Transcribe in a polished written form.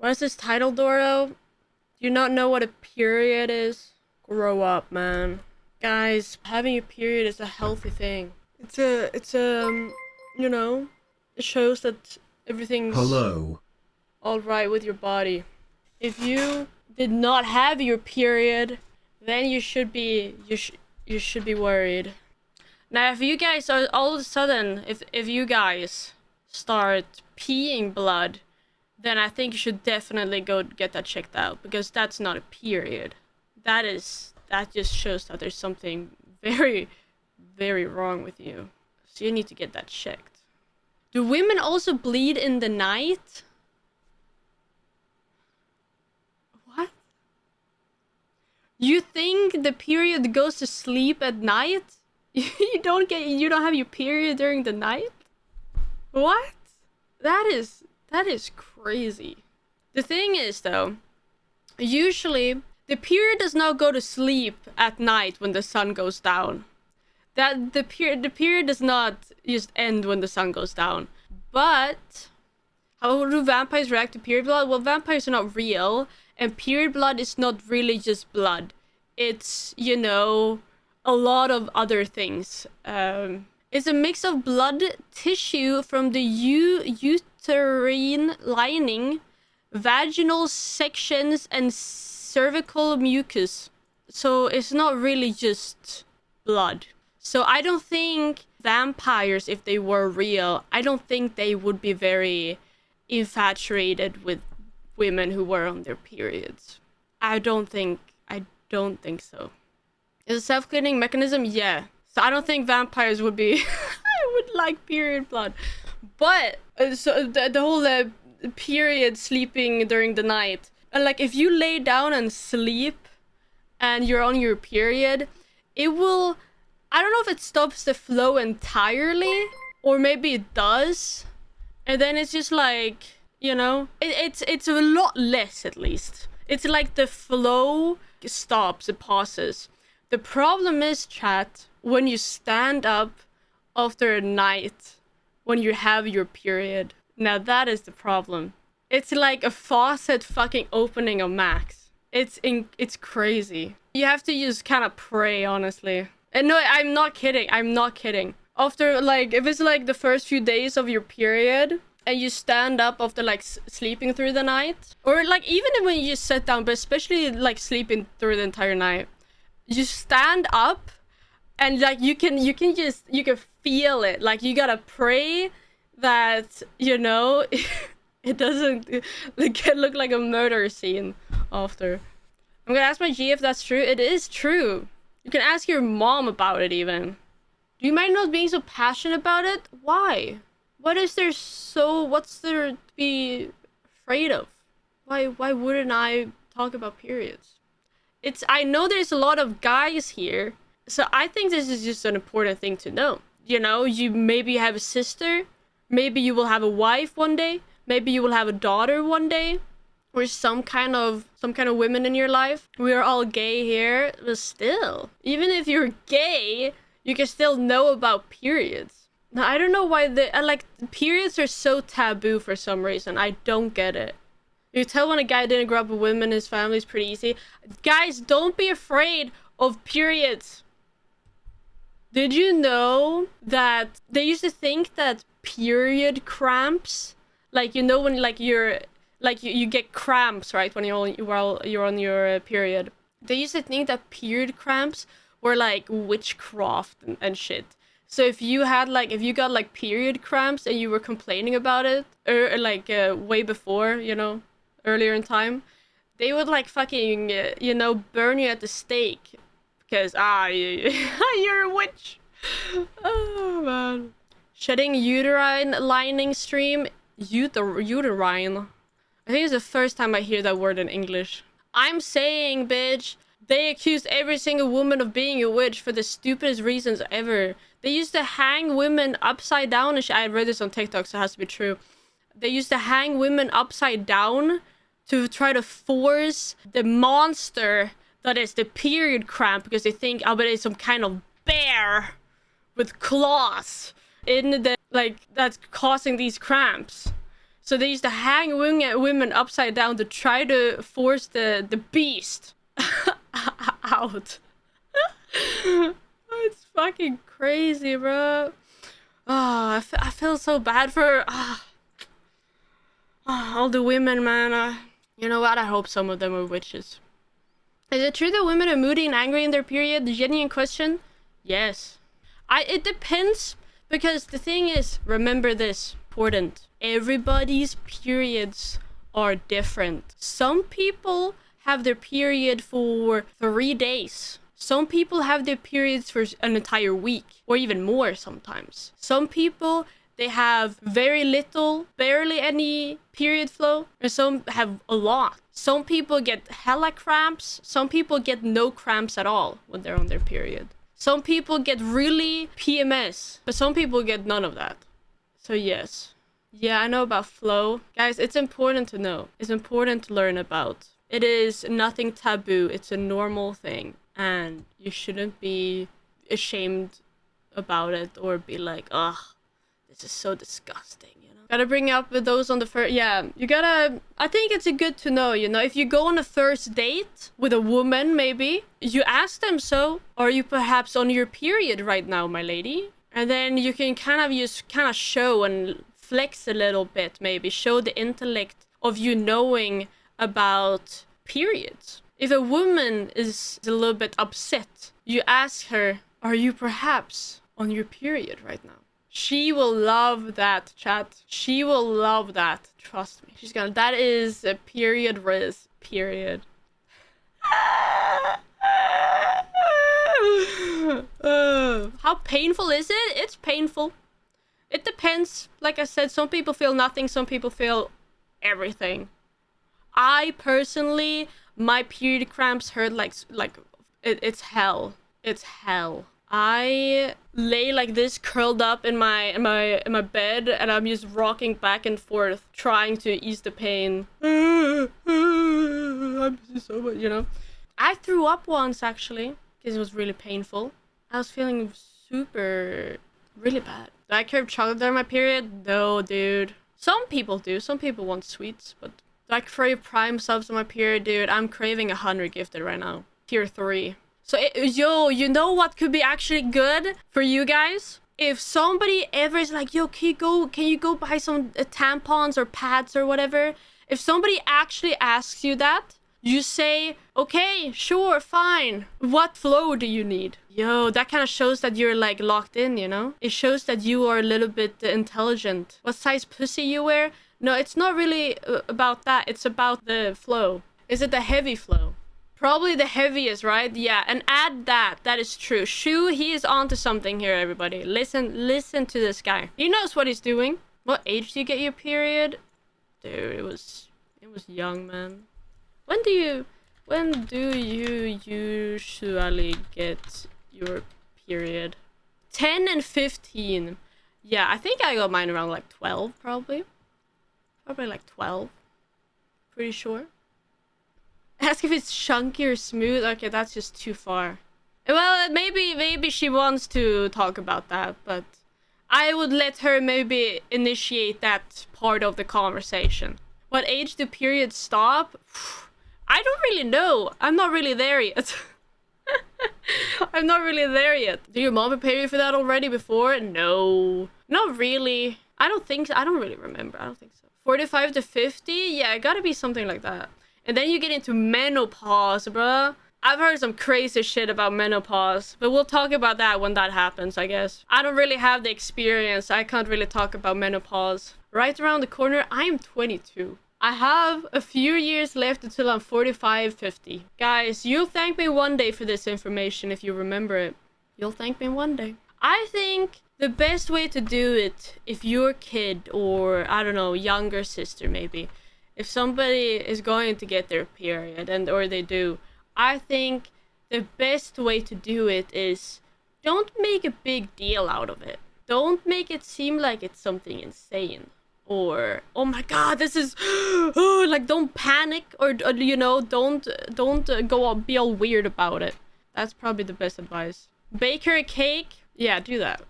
What is this title, Doro? Do you not know what a period is? Grow up, man. Guys, having a period is a healthy thing. You know, it shows that everything's alright with your body. If you did not have your period, then you should be worried. Now, if you guys are all of a sudden, if you guys start peeing blood, then I think you should definitely go get that checked out, because that's not a period. That just shows that there's something very, very wrong with you. So you need to get that checked. Do women also bleed in the night? What? You think the period goes to sleep at night? You don't have your period during the night? What? That is crazy. The thing is, though, usually the period does not go to sleep at night when the sun goes down. That the period does not just end when the sun goes down. But how do vampires react to period blood? Well, vampires are not real, and period blood is not really just blood. It's, you know, a lot of other things. It's a mix of blood, tissue from the uterine lining, vaginal sections, and cervical mucus. So it's not really just blood. So I don't think vampires, if they were real, I don't think they would be very infatuated with women who were on their periods. I don't think so. Is a self-cleaning mechanism? Yeah. So I don't think vampires would be would like period blood. But so the whole period sleeping during the night. Like if you lay down and sleep and you're on your period, it will, I don't know if it stops the flow entirely, or maybe it does. And then it's just like, you know, it's a lot less, at least. It's like the flow stops, it pauses. The problem is, chat, when you stand up after a night when you have your period. Now that is the problem. It's like a faucet fucking opening on max. It's crazy. You have to just kind of pray, honestly. And no, I'm not kidding. After, like, if it's like the first few days of your period and you stand up after like sleeping through the night, or like even when you just sit down, but especially like sleeping through the entire night, you stand up and like you can feel it. Like you gotta pray that, you know, it doesn't look like a murder scene after. I'm gonna ask my G if that's true. It is true. You can ask your mom about it even. Do you mind not being so passionate about it? Why? What's there to be afraid of? Why wouldn't I talk about periods? I know there's a lot of guys here, so I think this is just an important thing to know. You know, you maybe have a sister, maybe you will have a wife one day, maybe you will have a daughter one day, or some kind of women in your life. We are all gay here, but still, even if you're gay, you can still know about periods. Now, I don't know why periods are so taboo for some reason. I don't get it. You tell when a guy didn't grow up with women, his family's pretty easy. Guys, don't be afraid of periods. Did you know that they used to think that period cramps, like, you know, when like you're like you get cramps, right, when you're on your period. They used to think that period cramps were like witchcraft and shit. So if you got like period cramps and you were complaining about it, or like way before, you know, earlier in time, they would like fucking you know, burn you at the stake because you're a witch. Oh man. Shedding uterine lining stream. Uterine. I think it's the first time I hear that word in English. I'm saying, bitch, they accused every single woman of being a witch for the stupidest reasons ever. They used to hang women upside down and I read this on TikTok, so it has to be true. They used to hang women upside down to try to force the monster that is the period cramp, because they think, oh, but it's some kind of bear with claws in the, like, that's causing these cramps. So they used to hang women upside down to try to force the beast out. It's fucking crazy, bro. Oh, I feel so bad for all the women, man. You know what? I hope some of them are witches. Is it true that women are moody and angry in their period? The genuine question? Yes. It depends, because the thing is, remember this, important. Everybody's periods are different. Some people have their period for 3 days. Some people have their periods for an entire week, or even more sometimes. Some people, they have very little, barely any period flow, and some have a lot. Some people get hella cramps. Some people get no cramps at all when they're on their period. Some people get really PMS, but some people get none of that. So yes. Yeah, I know about flow. Guys, it's important to know. It's important to learn about. It is nothing taboo. It's a normal thing. And you shouldn't be ashamed about it or be like, ugh, this is so disgusting, you know? Gotta bring up with those on the first... Yeah, you gotta... I think it's good to know, you know? If you go on a first date with a woman, maybe, you ask them, so, are you perhaps on your period right now, my lady? And then you can kind of show and flex a little bit, maybe. Show the intellect of you knowing about periods. If a woman is a little bit upset, you ask her, are you perhaps on your period right now? She will love that, chat. She will love that. Trust me. She's gonna... That is a period riz. Period. How painful is it? It's painful. It depends. Like I said, some people feel nothing. Some people feel everything. I personally... My period cramps hurt like it's hell. It's hell. I lay like this, curled up in my bed, and I'm just rocking back and forth, trying to ease the pain. I'm so much, you know. I threw up once actually, because it was really painful. I was feeling really bad. Do I crave chocolate during my period? No, dude. Some people do. Some people want sweets, but. I crave prime subs on my period, dude. I'm craving 100 gifted right now. Tier 3. So, yo, you know what could be actually good for you guys? If somebody ever is like, yo, can you go buy some tampons or pads or whatever? If somebody actually asks you that, you say, okay, sure, fine. What flow do you need? Yo, that kind of shows that you're like locked in, you know? It shows that you are a little bit intelligent. What size pussy you wear? No, it's not really about that. It's about the flow. Is it the heavy flow? Probably the heaviest, right? Yeah, and add that. That is true. Shu, he is onto something here, everybody. Listen to this guy. He knows what he's doing. What age do you get your period? Dude, it was young, man. When do you usually get your period? 10 and 15. Yeah, I think I got mine around like 12, probably. Probably like 12. Pretty sure. Ask if it's chunky or smooth. Okay, that's just too far. Well, maybe she wants to talk about that, but I would let her maybe initiate that part of the conversation. What age do periods stop? I don't really know. I'm not really there yet. I'm not really there yet. Do your mom prepare you for that already before? No. Not really. I don't think so. I don't really remember. I don't think so. 45 to 50? Yeah, it gotta be something like that. And then you get into menopause, bruh. I've heard some crazy shit about menopause, but we'll talk about that when that happens, I guess. I don't really have the experience. I can't really talk about menopause. Right around the corner, I am 22. I have a few years left until I'm 45, 50. Guys, you'll thank me one day for this information if you remember it. You'll thank me one day. I think the best way to do it, if your kid or, I don't know, younger sister maybe, if somebody is going to get their period, or they do, I think the best way to do it is don't make a big deal out of it. Don't make it seem like it's something insane. Or, oh my god, this is... like, don't panic, or you know, don't go be all weird about it. That's probably the best advice. Bake her a cake? Yeah, do that.